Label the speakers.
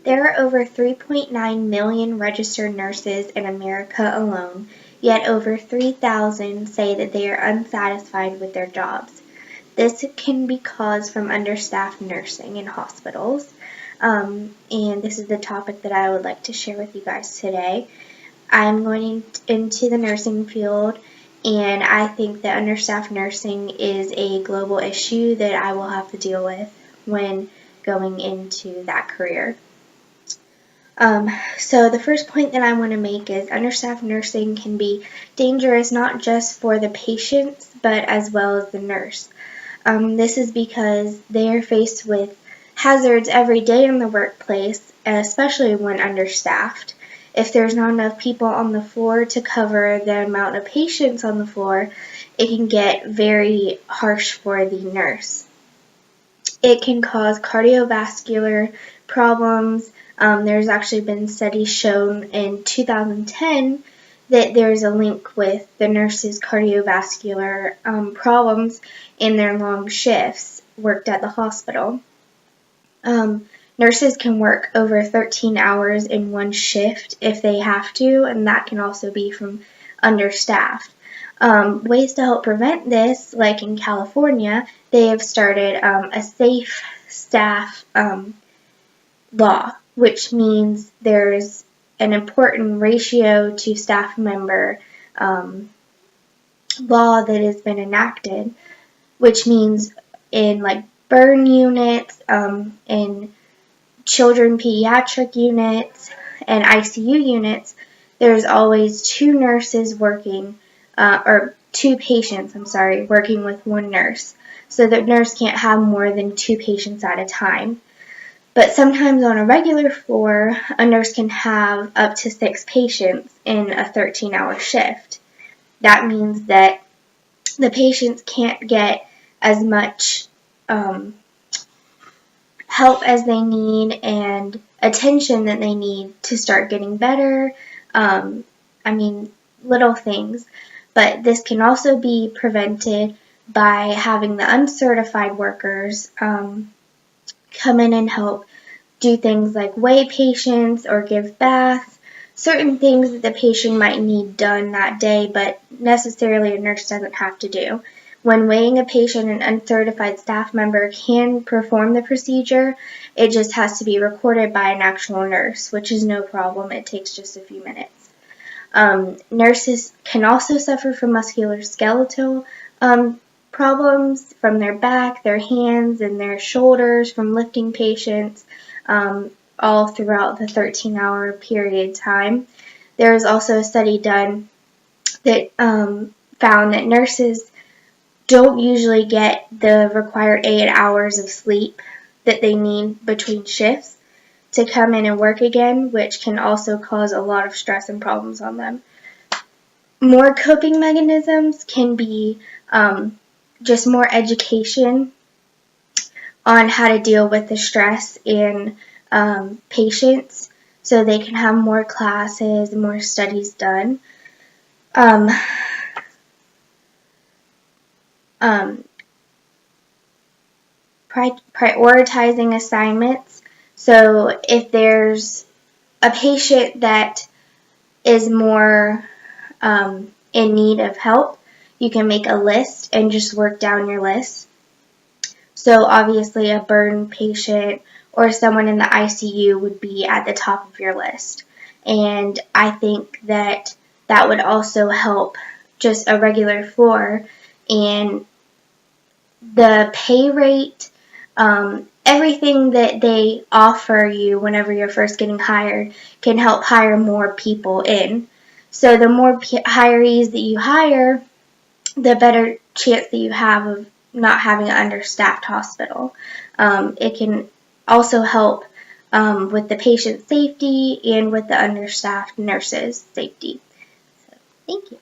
Speaker 1: There are over 3.9 million registered nurses in America alone, yet over 3,000 say that they are unsatisfied with their jobs. This can be caused from understaffed nursing in hospitals, and this is the topic that I would like to share with you guys today. I'm going into the nursing field, and I think that understaffed nursing is a global issue that I will have to deal with when going into that career. So the first point that I want to make is understaffed nursing can be dangerous not just for the patients, but as well as the nurse. This is because they are faced with hazards every day in the workplace, especially when understaffed. If there's not enough people on the floor to cover the amount of patients on the floor, it can get very harsh for the nurse. It can cause cardiovascular problems. There's actually been studies shown in 2010 that there's a link with the nurses' cardiovascular problems in their long shifts worked at the hospital. Nurses can work over 13 hours in one shift if they have to, and that can also be from understaffed. Ways to help prevent this, like in California, they have started a safe staff law, which means there's an important ratio to staff member law that has been enacted, which means in like burn units, in children pediatric units, and ICU units, there's always two nurses working, or two patients, working with one nurse. So the nurse can't have more than two patients at a time. But sometimes on a regular floor, a nurse can have up to 6 patients in a 13-hour shift. That means that the patients can't get as much help as they need and attention that they need to start getting better. Little things. But this can also be prevented by having the uncertified workers come in and help do things like weigh patients or give baths, certain things that the patient might need done that day, but necessarily a nurse doesn't have to do. When weighing a patient, an uncertified staff member can perform the procedure. It just has to be recorded by an actual nurse, which is no problem. It takes just a few minutes. Nurses can also suffer from musculoskeletal problems from their back, their hands, and their shoulders from lifting patients all throughout the 13-hour period time. There was also a study done that found that nurses don't usually get the required 8 hours of sleep that they need between shifts to come in and work again, which can also cause a lot of stress and problems on them. More coping mechanisms can be just more education on how to deal with the stress in patients so they can have more classes, more studies done. Prioritizing assignments. So if there's a patient that is more in need of help, you can make a list and just work down your list. So obviously a burn patient or someone in the ICU would be at the top of your list. And I think that that would also help just a regular floor, and the pay rate, everything that they offer you whenever you're first getting hired can help hire more people in. So the more hirees that you hire, the better chance that you have of not having an understaffed hospital. It can also help with the patient safety and with the understaffed nurses' safety. So, thank you.